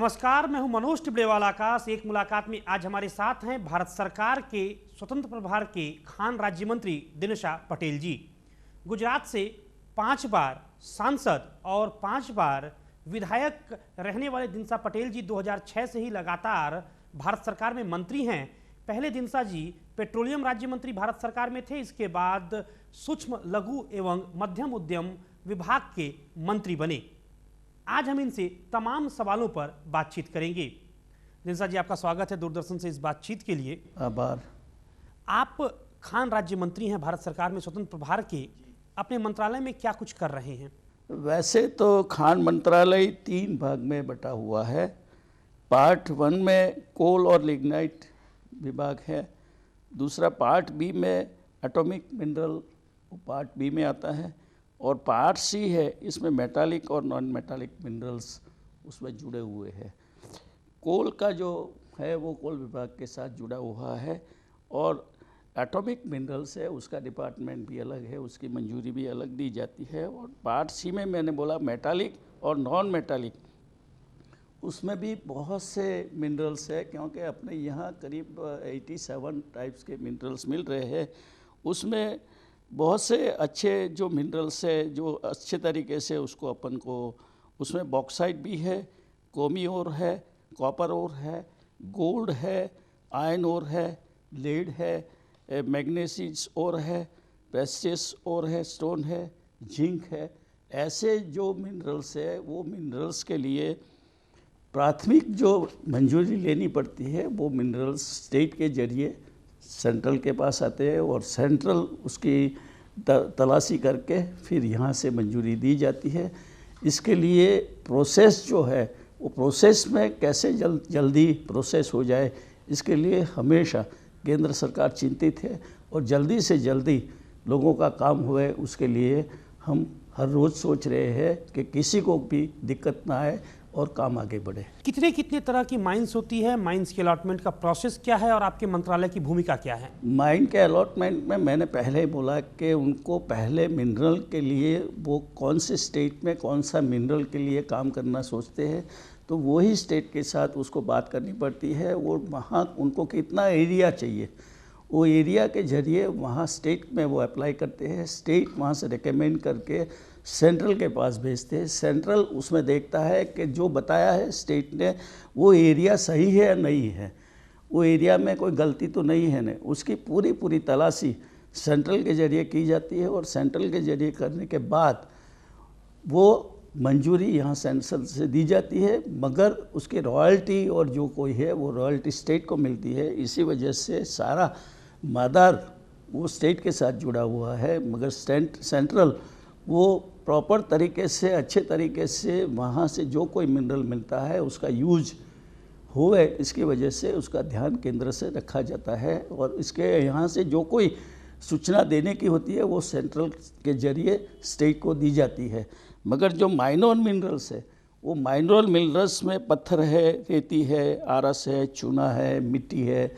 नमस्कार, मैं हूं मनोज टिबड़ेवाला। आकाश एक मुलाकात में आज हमारे साथ हैं भारत सरकार के स्वतंत्र प्रभार के खान राज्य मंत्री दिनेशा पटेल जी। गुजरात से 5 बार सांसद और 5 बार विधायक रहने वाले दिनेशा पटेल जी 2006 से ही लगातार भारत सरकार में मंत्री हैं। पहले दिनेशा जी पेट्रोलियम राज्य मंत्री भारत सरकार में थे, इसके बाद सूक्ष्म लघु एवं मध्यम उद्यम विभाग के मंत्री बने। आज हम इनसे तमाम सवालों पर बातचीत करेंगे। दिनेशा जी, आपका स्वागत है दूरदर्शन से इस बातचीत के लिए। आभार। आप खान राज्य मंत्री हैं भारत सरकार में स्वतंत्र प्रभार के, अपने मंत्रालय में क्या कुछ कर रहे हैं? वैसे तो खान मंत्रालय 3 भाग में बटा हुआ है। पार्ट 1 में कोल और लिग्नाइट विभाग है, दूसरा पार्ट बी में एटॉमिक मिनरल पार्ट बी में आता है, और पार्ट सी है, इसमें मेटालिक और नॉन मेटालिक मिनरल्स उसमें जुड़े हुए हैं। कोल का जो है वो कोल विभाग के साथ जुड़ा हुआ है, और एटॉमिक मिनरल्स है उसका डिपार्टमेंट भी अलग है, उसकी मंजूरी भी अलग दी जाती है। और पार्ट सी में मैंने बोला मेटालिक और नॉन मेटालिक, उसमें भी बहुत से मिनरल्स है, क्योंकि अपने यहाँ करीब 87 टाइप्स के मिनरल्स मिल रहे हैं। उसमें बहुत से अच्छे जो मिनरल्स है जो अच्छे तरीके से उसको अपन को, उसमें बॉक्साइट भी है, क्रोमी ओर है, कॉपर ओर है, गोल्ड है, आयरन ओर है, लेड है, मैग्नीशियस ओर है, प्रेशियस ओर है, स्टोन है, जिंक है। ऐसे जो मिनरल्स है वो मिनरल्स के लिए प्राथमिक जो मंजूरी लेनी पड़ती है वो मिनरल्स स्टेट के जरिए सेंट्रल के पास आते हैं, और सेंट्रल उसकी तलाशी करके फिर यहाँ से मंजूरी दी जाती है। इसके लिए प्रोसेस जो है वो प्रोसेस में कैसे जल्दी प्रोसेस हो जाए, इसके लिए हमेशा केंद्र सरकार चिंतित है, और जल्दी से जल्दी लोगों का काम हुए उसके लिए हम हर रोज़ सोच रहे हैं कि किसी को भी दिक्कत ना आए और काम आगे बढ़े। कितने तरह की माइंस होती है? माइंस के अलॉटमेंट का प्रोसेस क्या है और आपके मंत्रालय की भूमिका क्या है? माइन के अलॉटमेंट में मैंने पहले ही बोला कि उनको पहले मिनरल के लिए वो कौन से स्टेट में कौन सा मिनरल के लिए काम करना सोचते हैं, तो वही स्टेट के साथ उसको बात करनी पड़ती है। वो वहाँ उनको कितना एरिया चाहिए, वो एरिया के जरिए वहाँ स्टेट में वो अप्लाई करते हैं। स्टेट वहाँ से रिकमेंड करके सेंट्रल के पास भेजते हैं। सेंट्रल उसमें देखता है कि जो बताया है स्टेट ने वो एरिया सही है या नहीं है, वो एरिया में कोई गलती तो नहीं है ना, उसकी पूरी तलाशी सेंट्रल के जरिए की जाती है। और सेंट्रल के जरिए करने के बाद वो मंजूरी यहाँ सेंट्रल से दी जाती है, मगर उसकी रॉयल्टी और जो कोई है वो रॉयल्टी स्टेट को मिलती है। इसी वजह से सारा मदार वो स्टेट के साथ जुड़ा हुआ है, मगर सेंट्रल वो प्रॉपर तरीके से अच्छे तरीके से वहाँ से जो कोई मिनरल मिलता है उसका यूज होए, इसकी वजह से उसका ध्यान केंद्र से रखा जाता है। और इसके यहाँ से जो कोई सूचना देने की होती है वो सेंट्रल के जरिए स्टेट को दी जाती है। मगर जो माइनर मिनरल्स है वो माइनर मिनरल्स में पत्थर है, रेती है, आरस है, चूना है, मिट्टी है,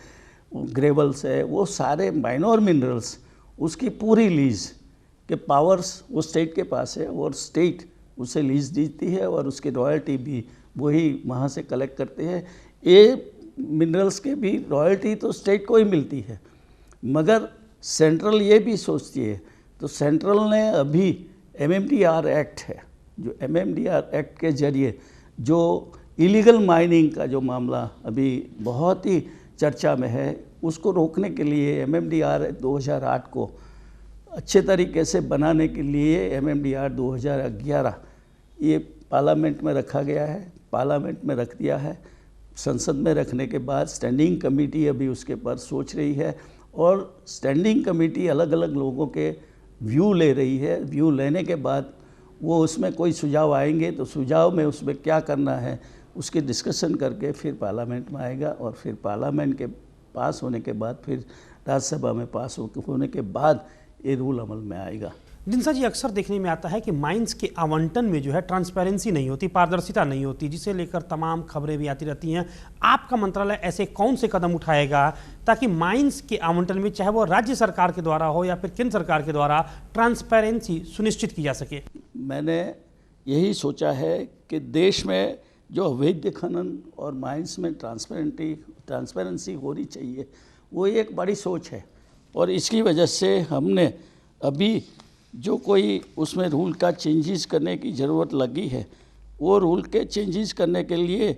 ग्रेवल्स है, वो सारे माइनर मिनरल्स उसकी पूरी लीज के पावर्स वो स्टेट के पास है, और स्टेट उसे लीज देती है, और उसकी रॉयल्टी भी वही वहाँ से कलेक्ट करते हैं। ये मिनरल्स के भी रॉयल्टी तो स्टेट को ही मिलती है, मगर सेंट्रल ये भी सोचती है। तो सेंट्रल ने अभी MMDR एक्ट है, जो MMDR एक्ट के जरिए जो इलीगल माइनिंग का जो मामला अभी बहुत ही चर्चा में है, उसको रोकने के लिए MMDR 2008 को अच्छे तरीके से बनाने के लिए MMDR 2011 ये पार्लियामेंट में रखा गया है, पार्लियामेंट में रख दिया है। संसद में रखने के बाद स्टैंडिंग कमेटी अभी उसके पर सोच रही है, और स्टैंडिंग कमेटी अलग अलग लोगों के व्यू ले रही है। व्यू लेने के बाद वो उसमें कोई सुझाव आएंगे तो सुझाव में उसमें क्या करना है उसकी डिस्कशन करके फिर पार्लियामेंट में आएगा, और फिर पार्लियामेंट के पास होने के बाद फिर राज्यसभा में पास होने के बाद ये रूल अमल में आएगा। दिनेशा जी, अक्सर देखने में आता है कि माइंस के आवंटन में जो है ट्रांसपेरेंसी नहीं होती, पारदर्शिता नहीं होती, जिसे लेकर तमाम खबरें भी आती रहती हैं। आपका मंत्रालय ऐसे कौन से कदम उठाएगा ताकि माइंस के आवंटन में, चाहे वो राज्य सरकार के द्वारा हो या फिर केंद्र सरकार के द्वारा, ट्रांसपेरेंसी सुनिश्चित की जा सके? मैंने यही सोचा है कि देश में जो अवैध खनन और माइंस में ट्रांसपेरेंसी होनी चाहिए, वो एक बड़ी सोच है। और इसकी वजह से हमने अभी जो कोई उसमें रूल का चेंजेस करने की ज़रूरत लगी है, वो रूल के चेंजेस करने के लिए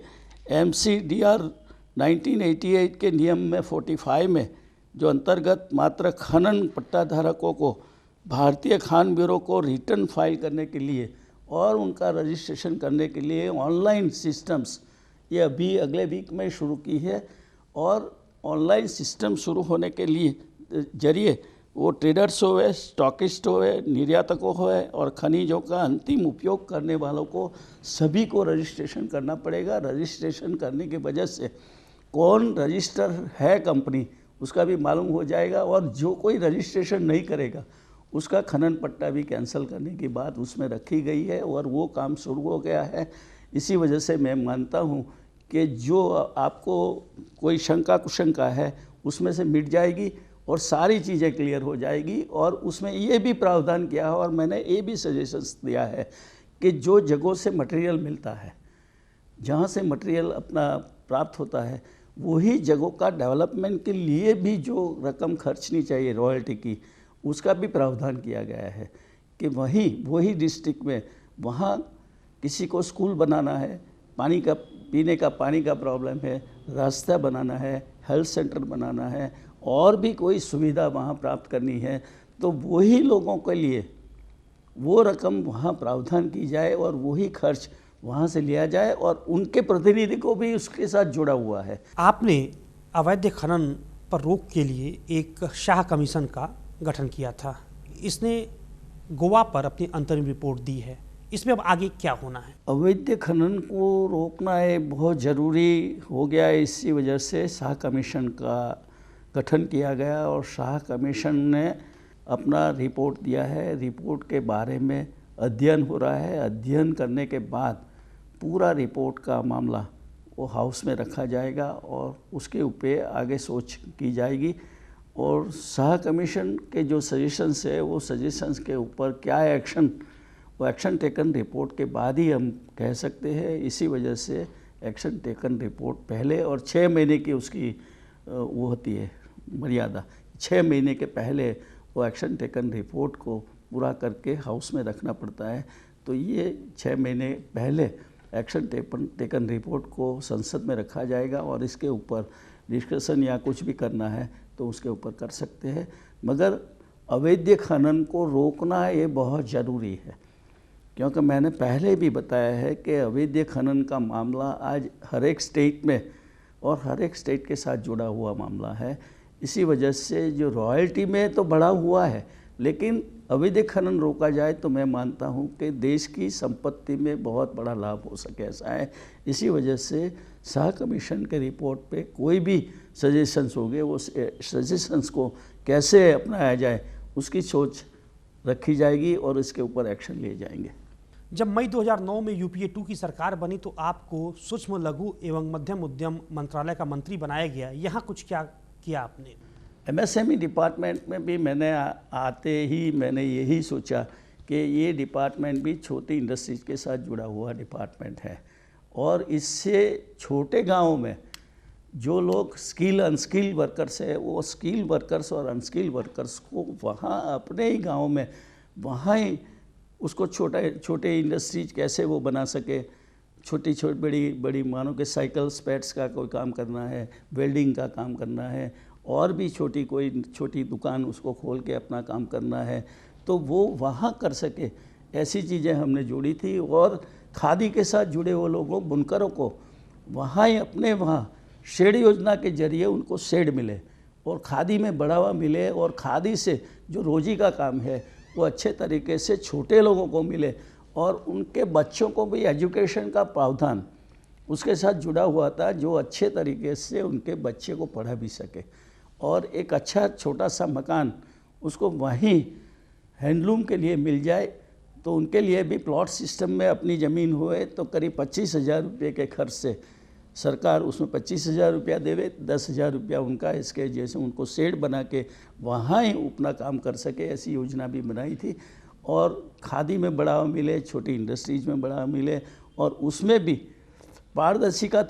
MCDR 1988 के नियम में 45 में जो अंतर्गत मात्र खनन पट्टाधारकों को भारतीय खान ब्यूरो को रिटर्न फाइल करने के लिए और उनका रजिस्ट्रेशन करने के लिए ऑनलाइन सिस्टम्स ये अभी अगले वीक में शुरू की है। और ऑनलाइन सिस्टम शुरू होने के लिए जरिए वो ट्रेडर्स होए, स्टॉकिस्ट होए, निर्यातकों होए और खनिजों का अंतिम उपयोग करने वालों को सभी को रजिस्ट्रेशन करना पड़ेगा। रजिस्ट्रेशन करने की वजह से कौन रजिस्टर है कंपनी उसका भी मालूम हो जाएगा, और जो कोई रजिस्ट्रेशन नहीं करेगा उसका खनन पट्टा भी कैंसिल करने की बात उसमें रखी गई है, और वो काम शुरू हो गया है। इसी वजह से मैं मानता हूँ कि जो आपको कोई शंका कुशंका है उसमें से मिट जाएगी और सारी चीज़ें क्लियर हो जाएगी। और उसमें ये भी प्रावधान किया है और मैंने ये भी सजेशंस दिया है कि जो जगहों से मटेरियल मिलता है, जहाँ से मटेरियल अपना प्राप्त होता है, वही जगहों का डेवलपमेंट के लिए भी जो रकम खर्चनी चाहिए रॉयल्टी की, उसका भी प्रावधान किया गया है कि वही डिस्ट्रिक्ट में वहाँ किसी को स्कूल बनाना है, पीने का पानी का प्रॉब्लम है, रास्ता बनाना है, हेल्थ सेंटर बनाना है, और भी कोई सुविधा वहाँ प्राप्त करनी है, तो वही लोगों के लिए वो रकम वहाँ प्रावधान की जाए और वही खर्च वहाँ से लिया जाए, और उनके प्रतिनिधि को भी उसके साथ जुड़ा हुआ है। आपने अवैध खनन पर रोक के लिए एक शाह कमीशन का गठन किया था, इसने गोवा पर अपनी अंतरिम रिपोर्ट दी है, इसमें अब आगे क्या होना है? अवैध खनन को रोकना है बहुत ज़रूरी हो गया है, इसी वजह से शाह कमीशन का गठन किया गया और शाह कमीशन ने अपना रिपोर्ट दिया है। रिपोर्ट के बारे में अध्ययन हो रहा है। अध्ययन करने के बाद पूरा रिपोर्ट का मामला वो हाउस में रखा जाएगा और उसके ऊपर आगे सोच की जाएगी। और शाह कमीशन के जो सजेशंस है वो सजेशंस के ऊपर क्या एक्शन, वो एक्शन टेकन रिपोर्ट के बाद ही हम कह सकते हैं। इसी वजह से एक्शन टेकन रिपोर्ट पहले, और 6 महीने की उसकी वो होती है मर्यादा, 6 महीने के पहले वो एक्शन टेकन रिपोर्ट को पूरा करके हाउस में रखना पड़ता है। तो ये 6 महीने पहले एक्शन टेकन रिपोर्ट को संसद में रखा जाएगा और इसके ऊपर डिस्कशन या कुछ भी करना है तो उसके ऊपर कर सकते हैं। मगर अवैध खनन को रोकना ये बहुत ज़रूरी है, क्योंकि मैंने पहले भी बताया है कि अवैध खनन का मामला आज हर एक स्टेट में और हर एक स्टेट के साथ जुड़ा हुआ मामला है। इसी वजह से जो रॉयल्टी में तो बढ़ा हुआ है, लेकिन अवैध खनन रोका जाए तो मैं मानता हूँ कि देश की संपत्ति में बहुत बड़ा लाभ हो सके, ऐसा है। इसी वजह से शाह कमीशन के रिपोर्ट पे कोई भी सजेशंस होंगे, वो सजेशंस को कैसे अपनाया जाए उसकी सोच रखी जाएगी और इसके ऊपर एक्शन लिए जाएंगे। जब मई 2009 में UPA 2 की सरकार बनी तो आपको सूक्ष्म लघु एवं मध्यम उद्यम मंत्रालय का मंत्री बनाया गया, यहाँ कुछ क्या किया आपने? MSME डिपार्टमेंट में भी मैंने आते ही मैंने यही सोचा कि ये डिपार्टमेंट भी छोटी इंडस्ट्रीज के साथ जुड़ा हुआ डिपार्टमेंट है, और इससे छोटे गाँव में जो लोग स्किल अनस्किल वर्कर्स है, वो स्किल वर्कर्स और अनस्किल वर्कर्स को वहाँ अपने ही गाँव में वहाँ ही उसको छोटे इंडस्ट्रीज कैसे वो बना सके। छोटी बड़ी मानो कि साइकिल स्पेयर्स का कोई काम करना है, वेल्डिंग का काम करना है, और भी कोई छोटी दुकान उसको खोल के अपना काम करना है, तो वो वहाँ कर सके, ऐसी चीज़ें हमने जोड़ी थी। और खादी के साथ जुड़े हुए लोगों, बुनकरों को वहाँ ही अपने वहाँ शेड योजना के जरिए उनको शेड मिले और खादी में बढ़ावा मिले, और खादी से जो रोजी का काम है वो अच्छे तरीके से छोटे लोगों को मिले, और उनके बच्चों को भी एजुकेशन का प्रावधान उसके साथ जुड़ा हुआ था, जो अच्छे तरीके से उनके बच्चे को पढ़ा भी सके। और एक अच्छा छोटा सा मकान उसको वहीं हैंडलूम के लिए मिल जाए, तो उनके लिए भी प्लॉट सिस्टम में अपनी ज़मीन हुए तो करीब 25,000 रुपये के खर्च से सरकार उसमें 25,000 रुपया देवे, 10,000 रुपया उनका, इसके जैसे उनको शेड बना के वहाँ ही अपना काम कर सके, ऐसी योजना भी बनाई थी। और खादी में बढ़ावा मिले, छोटी इंडस्ट्रीज में बढ़ावा मिले, और उसमें भी पारदर्शिता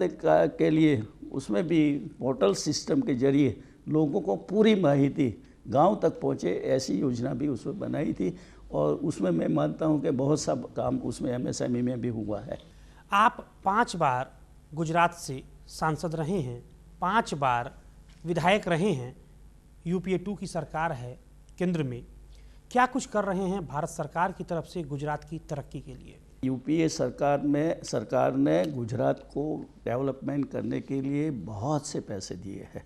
के लिए उसमें भी पोर्टल सिस्टम के जरिए लोगों को पूरी माहिती गांव तक पहुंचे, ऐसी योजना भी उसमें बनाई थी। और उसमें मैं मानता हूं कि बहुत सा काम उसमें एमएसएमई में भी हुआ है। आप 5 बार गुजरात से सांसद रहे हैं, 5 बार विधायक रहे हैं, यूपीए 2 की सरकार है केंद्र में, क्या कुछ कर रहे हैं भारत सरकार की तरफ से गुजरात की तरक्की के लिए? यूपीए सरकार ने गुजरात को डेवलपमेंट करने के लिए बहुत से पैसे दिए हैं।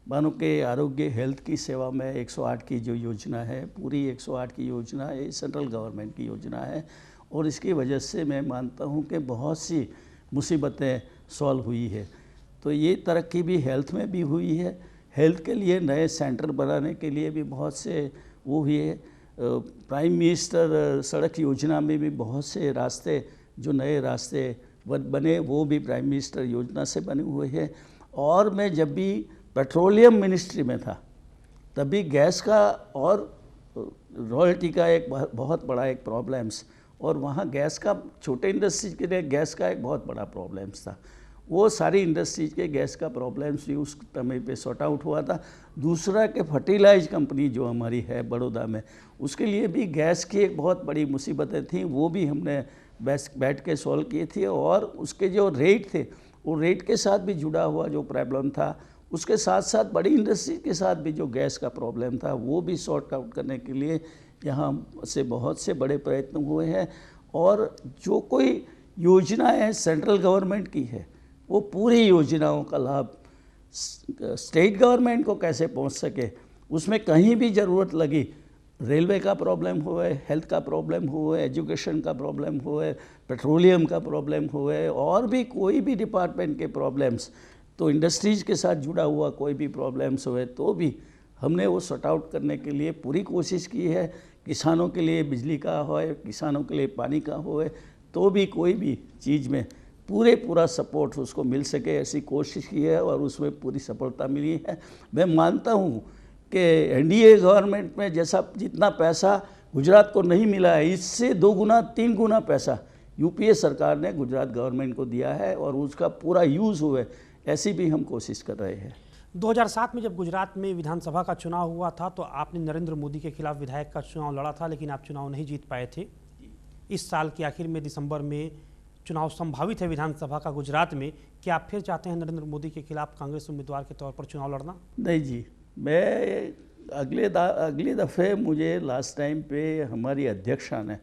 मानो कि आरोग्य हेल्थ की सेवा में 108 की जो योजना है, पूरी 108 की योजना ये सेंट्रल गवर्नमेंट की योजना है। और इसकी वजह से मैं मानता हूँ कि बहुत सी मुसीबतें सॉल्व हुई है। तो ये तरक्की भी हेल्थ में भी हुई है। हेल्थ के लिए नए सेंटर बनाने के लिए भी बहुत से वो हुई है। प्राइम मिनिस्टर सड़क योजना में भी बहुत से रास्ते, जो नए रास्ते बने, वो भी प्राइम मिनिस्टर योजना से बने हुए हैं। और मैं जब भी पेट्रोलियम मिनिस्ट्री में था तभी गैस का और रॉयल्टी का एक बहुत बड़ा एक प्रॉब्लम्स, और वहाँ गैस का छोटे इंडस्ट्रीज के लिए गैस का एक बहुत बड़ा प्रॉब्लम्स था। वो सारी इंडस्ट्रीज के गैस का प्रॉब्लम्स भी उस समय पे सॉर्ट आउट हुआ था। दूसरा कि फर्टिलाइज कंपनी जो हमारी है बड़ौदा में, उसके लिए भी गैस की एक बहुत बड़ी मुसीबतें थी, वो भी हमने बैठ के सॉल्व किए थे। और उसके जो रेट थे, वो रेट के साथ भी जुड़ा हुआ जो प्रॉब्लम था, उसके साथ साथ बड़ी इंडस्ट्री के साथ भी जो गैस का प्रॉब्लम था, वो भी सॉर्ट आउट करने के लिए यहाँ से बहुत से बड़े प्रयत्न हुए हैं। और जो कोई योजनाएं सेंट्रल गवर्नमेंट की है, वो पूरी योजनाओं का लाभ स्टेट गवर्नमेंट को कैसे पहुंच सके, उसमें कहीं भी ज़रूरत लगी, रेलवे का प्रॉब्लम हुए, हेल्थ का प्रॉब्लम हुए, एजुकेशन का प्रॉब्लम हुए, पेट्रोलियम का प्रॉब्लम हुए, और भी कोई भी डिपार्टमेंट के प्रॉब्लम्स, तो इंडस्ट्रीज़ के साथ जुड़ा हुआ कोई भी प्रॉब्लम्स हुए, तो भी हमने वो सॉर्ट आउट करने के लिए पूरी कोशिश की है। किसानों के लिए बिजली का होए, किसानों के लिए पानी का होए, तो भी कोई भी चीज़ में पूरा सपोर्ट उसको मिल सके, ऐसी कोशिश की है और उसमें पूरी सफलता मिली है। मैं मानता हूँ कि एनडीए गवर्नमेंट में जैसा जितना पैसा गुजरात को नहीं मिला है, इससे 2 गुना 3 गुना पैसा यूपीए सरकार ने गुजरात गवर्नमेंट को दिया है, और उसका पूरा यूज़ हुए, ऐसी भी हम कोशिश कर रहे हैं। 2007 में जब गुजरात में विधानसभा का चुनाव हुआ था तो आपने नरेंद्र मोदी के खिलाफ विधायक का चुनाव लड़ा था, लेकिन आप चुनाव नहीं जीत पाए थे। इस साल के आखिर में दिसंबर में चुनाव संभावित है विधानसभा का गुजरात में, क्या आप फिर चाहते हैं नरेंद्र मोदी के खिलाफ कांग्रेस उम्मीदवार के तौर पर चुनाव लड़ना? नहीं जी, मैं अगले दफ़े मुझे लास्ट टाइम पे हमारी अध्यक्षा ने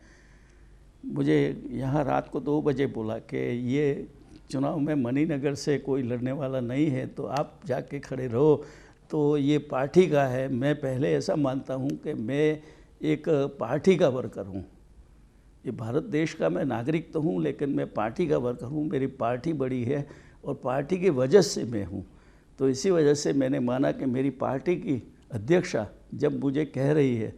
मुझे यहाँ रात को 2 बजे बोला कि ये चुनाव में मणिनगर से कोई लड़ने वाला नहीं है, तो आप जाके खड़े रहो, तो ये पार्टी का है। मैं पहले ऐसा मानता हूँ कि मैं एक पार्टी का वर्कर हूँ। ये भारत देश का मैं नागरिक तो हूँ, लेकिन मैं पार्टी का वर्कर हूँ। मेरी पार्टी बड़ी है और पार्टी की वजह से मैं हूँ। तो इसी वजह से मैंने माना कि मेरी पार्टी की अध्यक्षा जब मुझे कह रही है,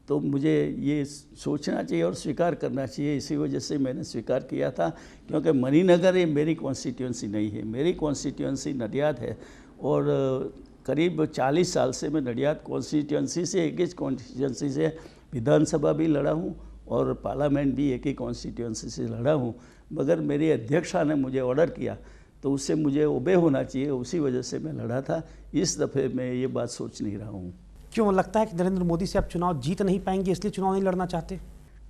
तो मुझे ये सोचना चाहिए और स्वीकार करना चाहिए। इसी वजह से मैंने स्वीकार किया था, क्योंकि मणिनगर ये मेरी कॉन्स्टिट्यूंसी नहीं है। मेरी कॉन्स्टिट्यूंसी नडियाद है, और करीब 40 साल से मैं नडियाद कॉन्स्टिट्यूंसी से, एक ही कॉन्स्टिट्यूंसी से विधानसभा भी लड़ा हूँ और पार्लियामेंट भी एक ही कॉन्स्टिट्यूंसी से लड़ा हूँ। मगर मेरी अध्यक्षा ने मुझे ऑर्डर किया, तो उससे मुझे ओबे होना चाहिए, उसी वजह से मैं लड़ा था। इस दफ़े मैं ये बात सोच नहीं रहा हूँ। क्यों लगता है कि नरेंद्र मोदी से आप चुनाव जीत नहीं पाएंगे, इसलिए चुनाव नहीं लड़ना चाहते?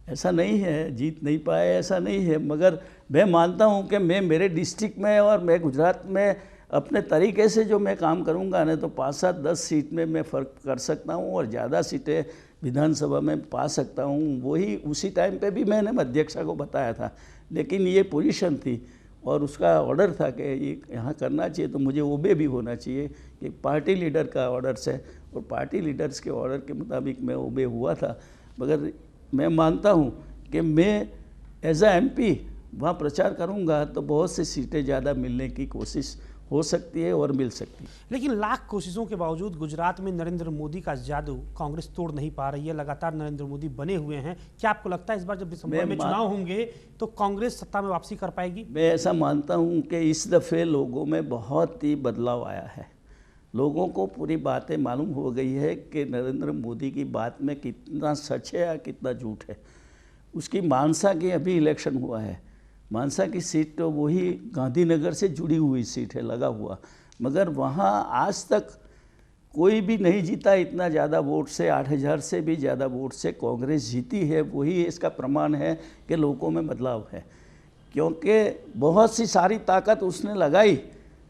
ऐसा नहीं है, जीत नहीं पाए ऐसा नहीं है, मगर मैं मानता हूँ कि मैं मेरे डिस्ट्रिक्ट में और मैं गुजरात में अपने तरीके से जो मैं काम करूँगा ना, तो 5, 7, 10 सीट में मैं फ़र्क कर सकता हूँ और ज़्यादा सीटें विधानसभा में पा सकता हूँ। वही उसी टाइम पे भी मैंने अध्यक्षा को बताया था, लेकिन ये पोजीशन थी और उसका ऑर्डर था कि ये यहाँ करना चाहिए, तो मुझे ओबे भी होना चाहिए कि पार्टी लीडर का ऑर्डर्स है, और पार्टी लीडर्स के ऑर्डर के मुताबिक मैं ओबे हुआ था। मगर मैं मानता हूँ कि मैं एज अ एमपी वहाँ प्रचार करूँगा तो बहुत सी सीटें ज़्यादा मिलने की कोशिश हो सकती है और मिल सकती है। लेकिन लाख कोशिशों के बावजूद गुजरात में नरेंद्र मोदी का जादू कांग्रेस तोड़ नहीं पा रही है। लगातार नरेंद्र मोदी बने हुए हैं। क्या आपको लगता है इस बार जब दिसंबर में चुनाव होंगे तो कांग्रेस सत्ता में वापसी कर पाएगी? मैं ऐसा मानता हूं कि इस दफ़े लोगों में बहुत ही बदलाव आया है। लोगों को पूरी बातें मालूम हो गई है कि नरेंद्र मोदी की बात में कितना सच है या कितना झूठ है। उसकी मानसा की अभी इलेक्शन हुआ है, मानसा की सीट तो वही गांधीनगर से जुड़ी हुई सीट है, लगा हुआ, मगर वहाँ आज तक कोई भी नहीं जीता इतना ज़्यादा वोट से। 8,000 से भी ज़्यादा वोट से कांग्रेस जीती है। वही इसका प्रमाण है कि लोगों में बदलाव है, क्योंकि बहुत सी सारी ताकत उसने लगाई,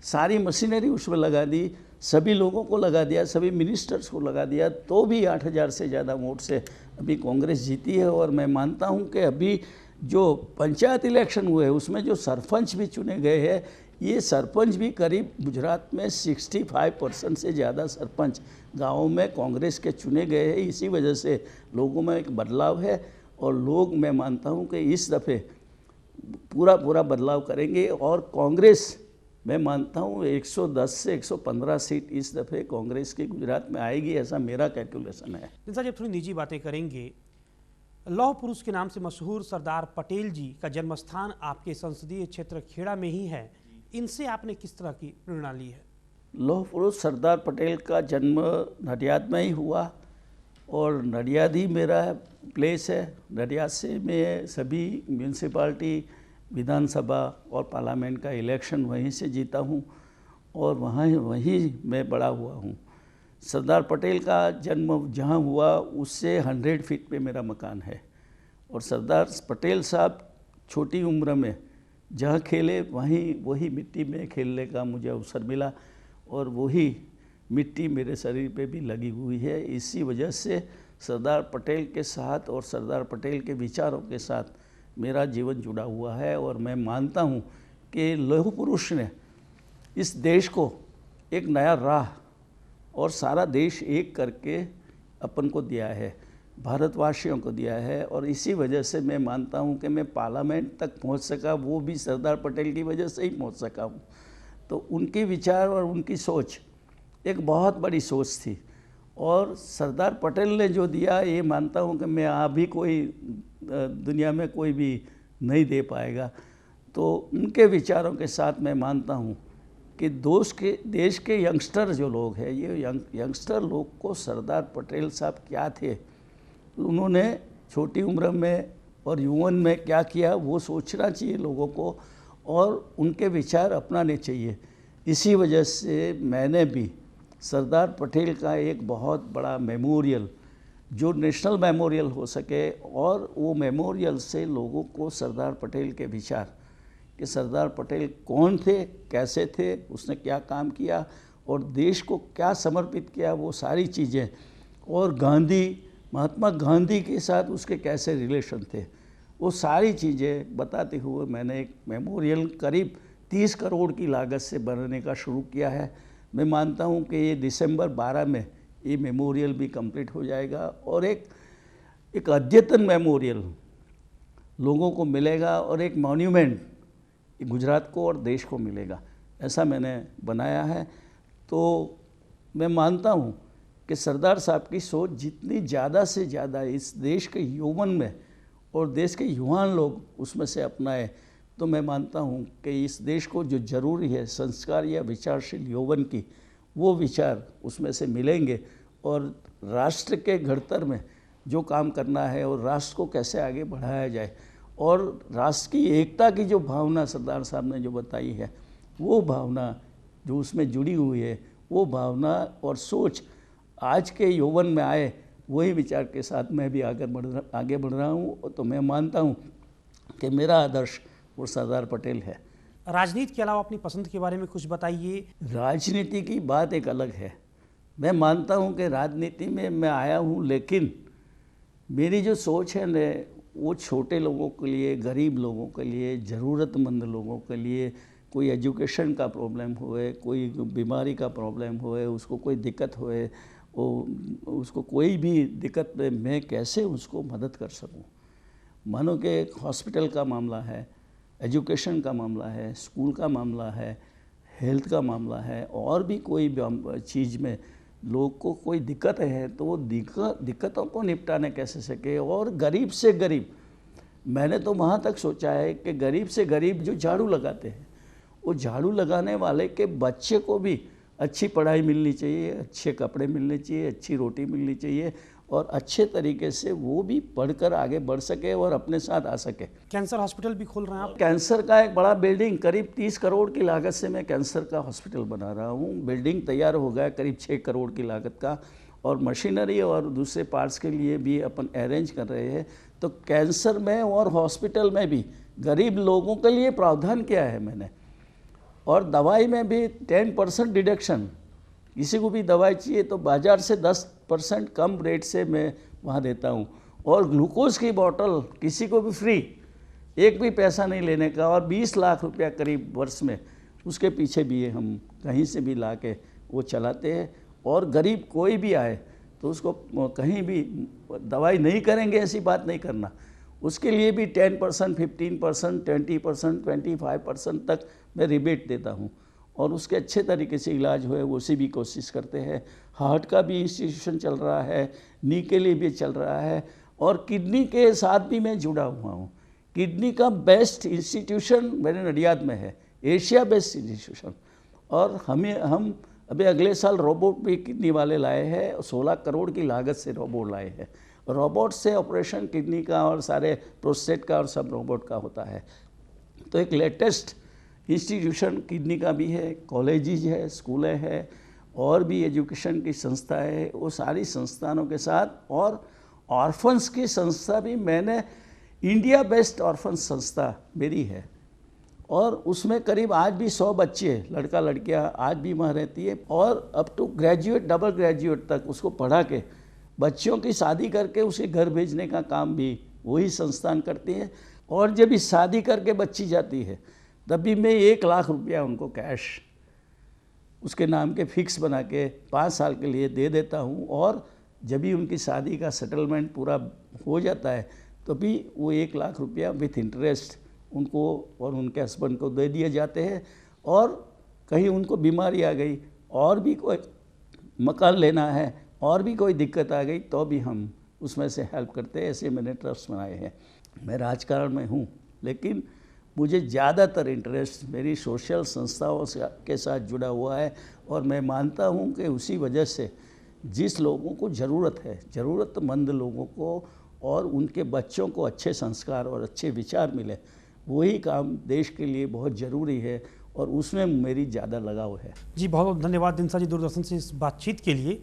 सारी मशीनरी उसमें लगा दी, सभी लोगों को लगा दिया, सभी मिनिस्टर्स को लगा दिया, तो भी 8,000 से ज़्यादा वोट से अभी कांग्रेस जीती है। और मैं मानता हूं कि अभी जो पंचायत इलेक्शन हुए उसमें जो सरपंच भी चुने गए हैं, ये सरपंच भी करीब गुजरात में 65% से ज़्यादा सरपंच गाँवों में कांग्रेस के चुने गए हैं। इसी वजह से लोगों में एक बदलाव है और लोग, मैं मानता हूं कि इस दफ़े पूरा बदलाव करेंगे और कांग्रेस, मैं मानता हूँ 110 से 115 सीट इस दफ़े कांग्रेस की गुजरात में आएगी, ऐसा मेरा कैलकुलेशन है। निशा जी, थोड़ी निजी बातें करेंगे। लौह पुरुष के नाम से मशहूर सरदार पटेल जी का जन्म स्थान आपके संसदीय क्षेत्र खेड़ा में ही है, इनसे आपने किस तरह की प्रेरणा ली है? लौह पुरुष सरदार पटेल का जन्म नडियाद में ही हुआ और नडियाद ही मेरा प्लेस है। नडियाद से मैं सभी म्यूनसिपाल्टी, विधानसभा और पार्लियामेंट का इलेक्शन वहीं से जीता हूँ और वहीं मैं बड़ा हुआ हूँ। सरदार पटेल का जन्म जहाँ हुआ उससे 100 फीट पे मेरा मकान है और सरदार पटेल साहब छोटी उम्र में जहाँ खेले वही मिट्टी में खेलने का मुझे अवसर मिला और वही मिट्टी मेरे शरीर पे भी लगी हुई है। इसी वजह से सरदार पटेल के साथ और सरदार पटेल के विचारों के साथ मेरा जीवन जुड़ा हुआ है और मैं मानता हूँ कि लौह पुरुष ने इस देश को एक नया राह और सारा देश एक करके अपन को दिया है, भारतवासियों को दिया है। और इसी वजह से मैं मानता हूँ कि मैं पार्लियामेंट तक पहुँच सका, वो भी सरदार पटेल की वजह से ही पहुँच सका हूँ। तो उनके विचार और उनकी सोच एक बहुत बड़ी सोच थी और सरदार पटेल ने जो दिया, ये मानता हूँ कि मैं अभी कोई दुनिया में कोई भी नहीं दे पाएगा। तो उनके विचारों के साथ मैं मानता हूँ कि देश के यंगस्टर जो लोग हैं, ये यंगस्टर लोग को सरदार पटेल साहब क्या थे, उन्होंने छोटी उम्र में और यौवन में क्या किया, वो सोचना चाहिए लोगों को और उनके विचार अपनाने चाहिए। इसी वजह से मैंने भी सरदार पटेल का एक बहुत बड़ा मेमोरियल, जो नेशनल मेमोरियल हो सके, और वो मेमोरियल से लोगों को सरदार पटेल के विचार कि सरदार पटेल कौन थे, कैसे थे, उसने क्या काम किया और देश को क्या समर्पित किया, वो सारी चीज़ें, और महात्मा गांधी के साथ उसके कैसे रिलेशन थे, वो सारी चीज़ें बताते हुए मैंने एक मेमोरियल करीब 30 करोड़ की लागत से बनाने का शुरू किया है। मैं मानता हूँ कि ये दिसंबर 12 में ये मेमोरियल भी कंप्लीट हो जाएगा और एक अद्यतन मेमोरियल लोगों को मिलेगा और एक मॉन्यूमेंट गुजरात को और देश को मिलेगा, ऐसा मैंने बनाया है। तो मैं मानता हूँ कि सरदार साहब की सोच जितनी ज़्यादा से ज़्यादा इस देश के यौवन में और देश के युवान लोग उसमें से अपनाए, तो मैं मानता हूँ कि इस देश को जो ज़रूरी है संस्कार या विचारशील यौवन की, वो विचार उसमें से मिलेंगे और राष्ट्र के घड़तर में जो काम करना है और राष्ट्र को कैसे आगे बढ़ाया जाए और राष्ट्र की एकता की जो भावना सरदार साहब ने जो बताई है, वो भावना जो उसमें जुड़ी हुई है, वो भावना और सोच आज के यौवन में आए, वही विचार के साथ मैं भी आगे बढ़ रहा हूँ। तो मैं मानता हूँ कि मेरा आदर्श वो सरदार पटेल है। राजनीति के अलावा अपनी पसंद के बारे में कुछ बताइए। राजनीति की बात एक अलग है। मैं मानता हूँ कि राजनीति में मैं आया हूँ, लेकिन मेरी जो सोच है न, वो छोटे लोगों के लिए, गरीब लोगों के लिए, ज़रूरतमंद लोगों के लिए, कोई एजुकेशन का प्रॉब्लम होए, कोई बीमारी का प्रॉब्लम होए, उसको कोई दिक्कत होए, उसको कोई भी दिक्कत में मैं कैसे उसको मदद कर सकूं। मानो कि एक हॉस्पिटल का मामला है, एजुकेशन का मामला है, स्कूल का मामला है, हेल्थ का मामला है, और भी कोई चीज़ में लोग को कोई दिक्कत है, तो वो दिक्कतों को निपटाने कैसे सके। और गरीब से गरीब, मैंने तो वहाँ तक सोचा है कि गरीब से गरीब जो झाड़ू लगाते हैं, वो झाड़ू लगाने वाले के बच्चे को भी अच्छी पढ़ाई मिलनी चाहिए, अच्छे कपड़े मिलने चाहिए, अच्छी रोटी मिलनी चाहिए, और अच्छे तरीके से वो भी पढ़कर आगे बढ़ सके और अपने साथ आ सके। कैंसर हॉस्पिटल भी खोल रहे हैं आप? कैंसर का एक बड़ा बिल्डिंग, करीब 30 करोड़ की लागत से मैं कैंसर का हॉस्पिटल बना रहा हूँ। बिल्डिंग तैयार हो गया करीब 6 करोड़ की लागत का, और मशीनरी और दूसरे पार्ट्स के लिए भी अपन अरेंज कर रहे हैं। तो कैंसर में और हॉस्पिटल में भी गरीब लोगों के लिए प्रावधान किया है मैंने, और दवाई में भी 10% डिडक्शन। किसी को भी दवाई चाहिए तो बाज़ार से 10% कम रेट से मैं वहाँ देता हूँ, और ग्लूकोज की बोतल किसी को भी फ्री, एक भी पैसा नहीं लेने का, और 20 लाख रुपया करीब वर्ष में उसके पीछे भी हम कहीं से भी ला के वो चलाते हैं। और गरीब कोई भी आए तो उसको कहीं भी दवाई नहीं करेंगे ऐसी बात नहीं करना, उसके लिए भी 10%, 15%, 20%, 25% तक मैं रिबेट देता हूँ, और उसके अच्छे तरीके से इलाज हुए उसी भी कोशिश करते हैं। हार्ट का भी इंस्टीट्यूशन चल रहा है, नी के लिए भी चल रहा है, और किडनी के साथ भी मैं जुड़ा हुआ हूँ। किडनी का बेस्ट इंस्टीट्यूशन मेरे नडियाद में है, एशिया बेस्ट इंस्टीट्यूशन। और हम अभी अगले साल रोबोट भी किडनी वाले लाए हैं, 16 करोड़ की लागत से रोबोट लाए हैं। रोबोट से ऑपरेशन किडनी का और सारे प्रोस्टेट का और सब रोबोट का होता है। तो एक लेटेस्ट इंस्टीट्यूशन किडनी का भी है, कॉलेजेज है, स्कूलें हैं, और भी एजुकेशन की संस्थाएं है। वो सारी संस्थानों के साथ, और ऑर्फन्स की संस्था भी मैंने, इंडिया बेस्ट ऑर्फन संस्था मेरी है, और उसमें करीब आज भी 100 बच्चे, लड़का लड़कियां आज भी वहाँ रहती है, और up to graduate, double graduate तक उसको पढ़ा के बच्चियों की शादी करके उसे घर भेजने का काम भी वही संस्थान करती है। और जब भी शादी करके बच्ची जाती है तब भी मैं 1 लाख रुपया उनको कैश उसके नाम के फिक्स बना के 5 साल के लिए दे देता हूँ, और जब भी उनकी शादी का सेटलमेंट पूरा हो जाता है तो भी वो 1 लाख रुपया विथ इंटरेस्ट उनको और उनके हस्बैंड को दे दिए जाते हैं। और कहीं उनको बीमारी आ गई, और भी कोई मकान लेना है, और भी कोई दिक्कत आ गई, तो भी हम उसमें से हेल्प करते हैं। ऐसे मैंने ट्रस्ट बनाए हैं। मैं राजकारण में हूँ, लेकिन मुझे ज़्यादातर इंटरेस्ट मेरी सोशल संस्थाओं के साथ जुड़ा हुआ है, और मैं मानता हूँ कि उसी वजह से जिस लोगों को ज़रूरत है, ज़रूरतमंद लोगों को और उनके बच्चों को अच्छे संस्कार और अच्छे विचार मिले, वही काम देश के लिए बहुत ज़रूरी है, और उसमें मेरी ज़्यादा लगाव है। जी बहुत बहुत धन्यवाद दिनसा जी दूरदर्शन से इस बातचीत के लिए।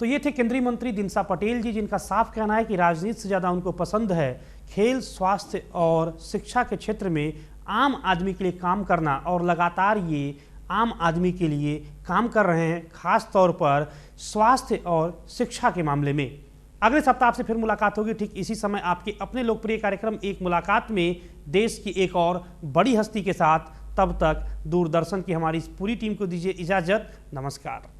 तो ये थे केंद्रीय मंत्री दिनसा पटेल जी, जिनका साफ कहना है कि राजनीति से ज़्यादा उनको पसंद है खेल, स्वास्थ्य और शिक्षा के क्षेत्र में आम आदमी के लिए काम करना, और लगातार ये आम आदमी के लिए काम कर रहे हैं, खास तौर पर स्वास्थ्य और शिक्षा के मामले में। अगले सप्ताह आपसे फिर मुलाकात होगी ठीक इसी समय आपके अपने लोकप्रिय कार्यक्रम एक मुलाकात में, देश की एक और बड़ी हस्ती के साथ। तब तक दूरदर्शन की हमारी इस पूरी टीम को दीजिए इजाज़त। नमस्कार।